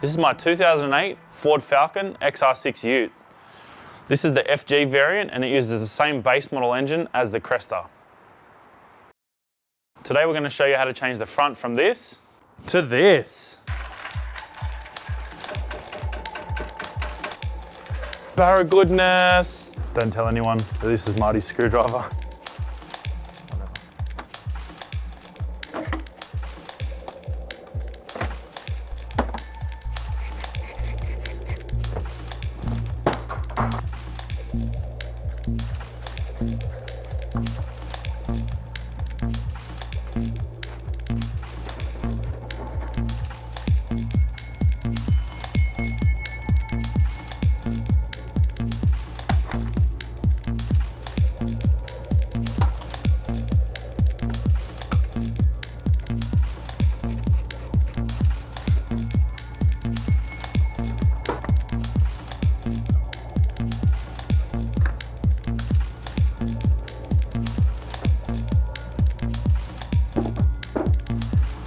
This is my 2008 Ford Falcon XR6 Ute. This is the FG variant and it uses the same base model engine as the Cresta. Today we're going to show you how to change the front from this to this. Barra goodness. Don't tell anyone that this is Marty's screwdriver.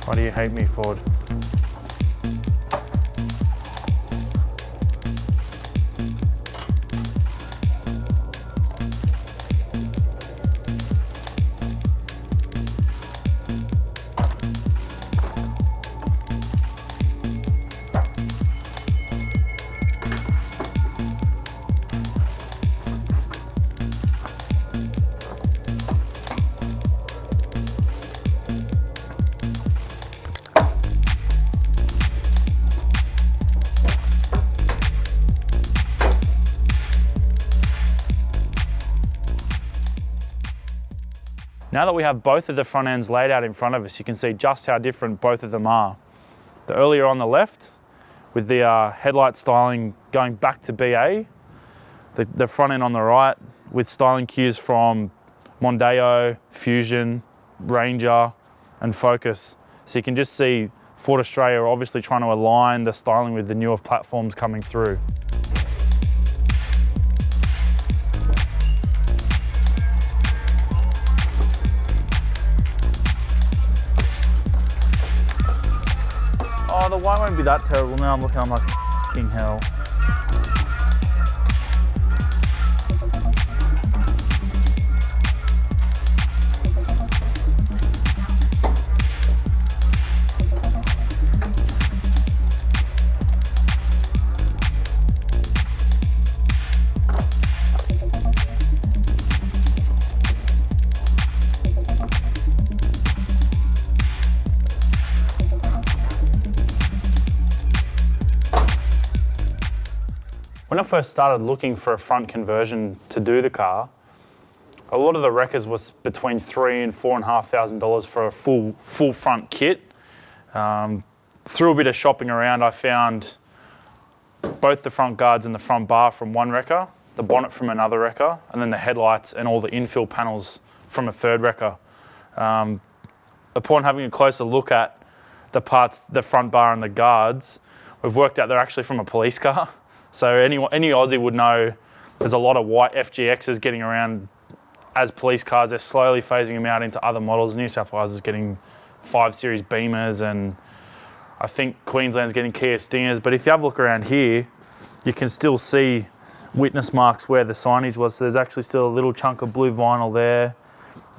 Why do you hate me, Ford? Now that we have both of the front ends laid out in front of us, you can see just how different both of them are. The earlier on the left, with the headlight styling going back to BA, the front end on the right with styling cues from Mondeo, Fusion, Ranger, and Focus. So you can just see Ford Australia are obviously trying to align the styling with the newer platforms coming through. Oh, the white won't be that terrible. Now I'm looking, I'm like, f***ing hell. When I first started looking for a front conversion to do the car, a lot of the wreckers was between $3,000 and $4,500 for a full front kit. Through a bit of shopping around, I found both the front guards and the front bar from one wrecker, the bonnet from another wrecker, and then the headlights and all the infill panels from a third wrecker. Upon having a closer look at the parts, the front bar and the guards, we've worked out they're actually from a police car. So any Aussie would know there's a lot of white FGXs getting around as police cars. They're slowly phasing them out into other models. New South Wales is getting 5 Series Beamers, and I think Queensland's getting Kia Stingers. But if you have a look around here, you can still see witness marks where the signage was. So there's actually still a little chunk of blue vinyl there.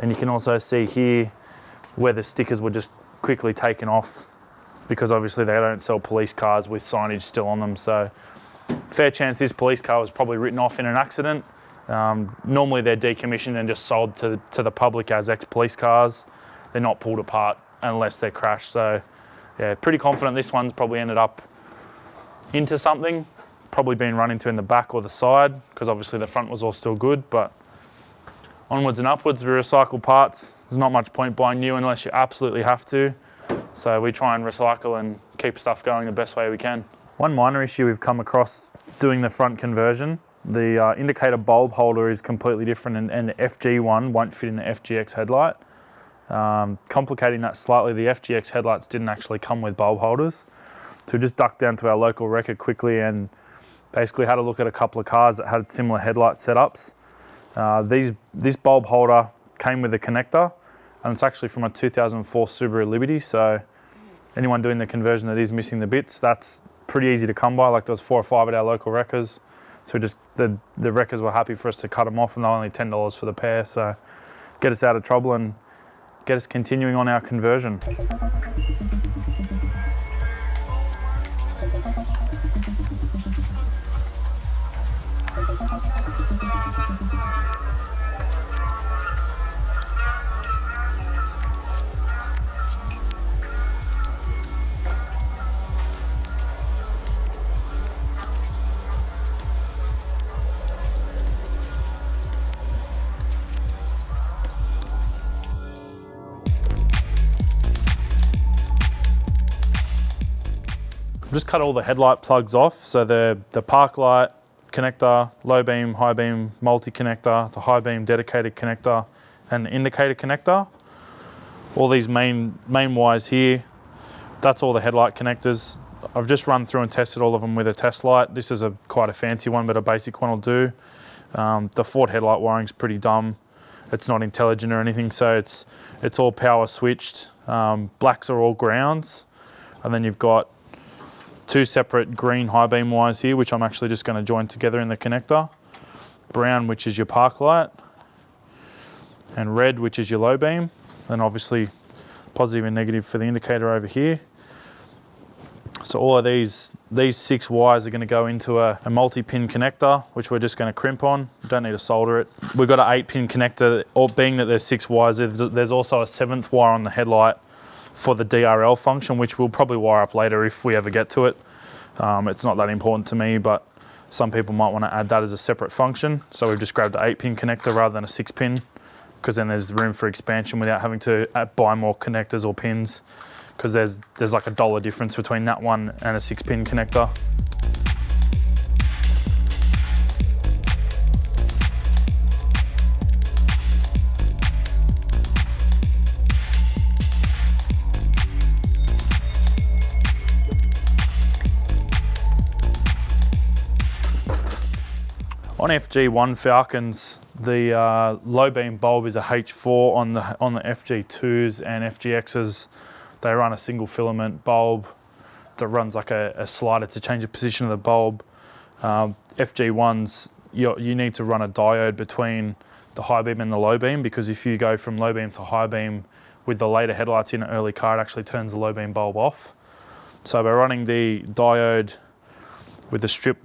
And you can also see here where the stickers were just quickly taken off, because obviously they don't sell police cars with signage still on them. So fair chance this police car was probably written off in an accident. Normally they're decommissioned and just sold to the public as ex-police cars. They're not pulled apart unless they're crashed. So yeah, pretty confident this one's probably ended up into something, probably been run into in the back or the side, because obviously the front was all still good. But onwards and upwards, we recycle parts. There's not much point buying new unless you absolutely have to. So we try and recycle and keep stuff going the best way we can. One minor issue we've come across doing the front conversion, the indicator bulb holder is completely different, and the FG one won't fit in the FGX headlight. Complicating that slightly, the FGX headlights didn't actually come with bulb holders. So we just ducked down to our local wrecker quickly and basically had a look at a couple of cars that had similar headlight setups. This bulb holder came with a connector, and it's actually from a 2004 Subaru Liberty. So anyone doing the conversion that is missing the bits, that's pretty easy to come by. Like there was 4 or 5 at our local wreckers. So just the wreckers were happy for us to cut them off, and they're only $10 for the pair. So get us out of trouble and get us continuing on our conversion. Just cut all the headlight plugs off. So the park light connector, low beam, high beam, multi connector, the high beam dedicated connector, and the indicator connector. All these main wires here, that's all the headlight connectors. I've just run through and tested all of them with a test light. This is quite a fancy one, but a basic one will do. The Ford headlight wiring's pretty dumb. It's not intelligent or anything, so it's all power switched. Blacks are all grounds, and then you've got 2 separate green high beam wires here, which I'm actually just going to join together in the connector. Brown, which is your park light, and red, which is your low beam. Then obviously positive and negative for the indicator over here. So all of these 6 wires are going to go into a multi-pin connector, which we're just going to crimp on. You don't need to solder it. We've got an 8-pin connector, or being that there's 6 wires, there's also a 7th wire on the headlight for the DRL function, which we'll probably wire up later if we ever get to it. It's not that important to me, but some people might want to add that as a separate function. So we've just grabbed an 8-pin connector rather than a 6-pin, because then there's room for expansion without having to buy more connectors or pins, because there's like $1 difference between that one and a 6-pin connector. On FG1 Falcons, the low beam bulb is a H4. On the FG2s and FGXs, they run a single filament bulb that runs like a slider to change the position of the bulb. FG1s, you need to run a diode between the high beam and the low beam, because if you go from low beam to high beam with the later headlights in an early car, it actually turns the low beam bulb off. So by running the diode with the strip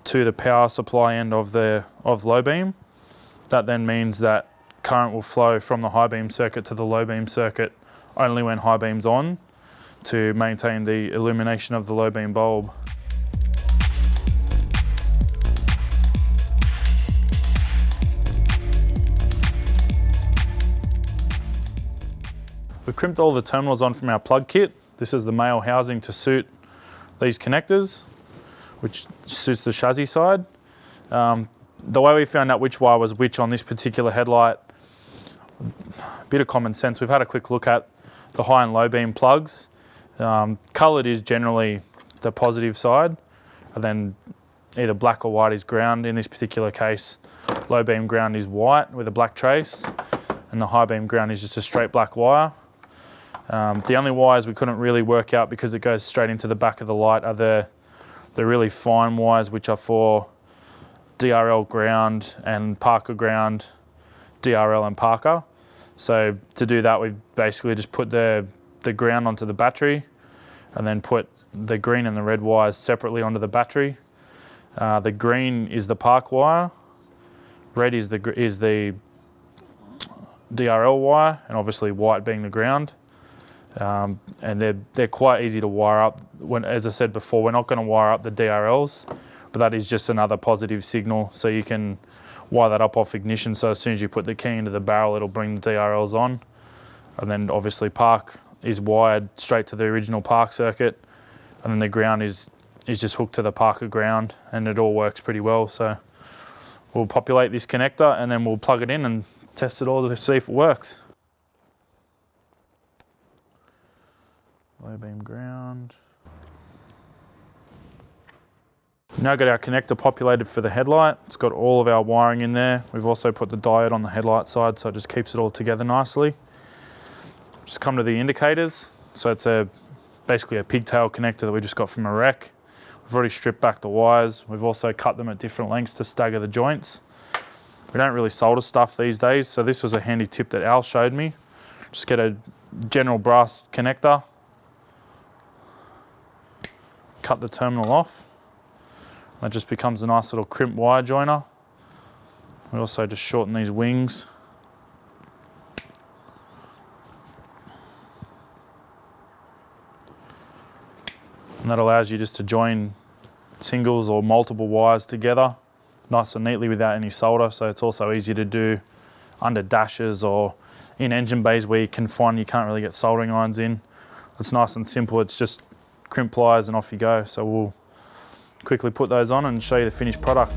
to the power supply end of low beam, that then means that current will flow from the high beam circuit to the low beam circuit only when high beam's on, to maintain the illumination of the low beam bulb. We crimped all the terminals on from our plug kit. This is the male housing to suit these connectors, which suits the chassis side. The way we found out which wire was which on this particular headlight, a bit of common sense. We've had a quick look at the high and low beam plugs. Coloured is generally the positive side, and then either black or white is ground. In this particular case, low beam ground is white with a black trace, and the high beam ground is just a straight black wire. The only wires we couldn't really work out, because it goes straight into the back of the light, are the really fine wires, which are for DRL ground and Parker ground, DRL and Parker. So to do that, we basically just put the ground onto the battery, and then put the green and the red wires separately onto the battery. The green is the park wire, red is the DRL wire, and obviously white being the ground. And they're quite easy to wire up. As I said before, we're not going to wire up the DRLs, but that is just another positive signal, so you can wire that up off ignition. So as soon as you put the key into the barrel, it'll bring the DRLs on. And then obviously park is wired straight to the original park circuit, and then the ground is just hooked to the Parker ground, and it all works pretty well. So we'll populate this connector, and then we'll plug it in and test it all to see if it works. Low beam ground. Now got our connector populated for the headlight. It's got all of our wiring in there. We've also put the diode on the headlight side, so it just keeps it all together nicely. Just come to the indicators. So it's basically a pigtail connector that we just got from a wreck. We've already stripped back the wires. We've also cut them at different lengths to stagger the joints. We don't really solder stuff these days, so this was a handy tip that Al showed me. Just get a general brass connector, cut the terminal off. That just becomes a nice little crimp wire joiner. We also just shorten these wings. And that allows you just to join singles or multiple wires together nice and neatly without any solder. So it's also easy to do under dashes or in engine bays where you can find you can't really get soldering irons in. It's nice and simple. It's just crimp pliers and off you go. So we'll quickly put those on and show you the finished product.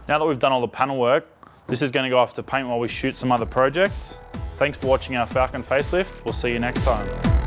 Now that we've done all the panel work, this is going to go off to paint while we shoot some other projects. Thanks for watching our Falcon facelift. We'll see you next time.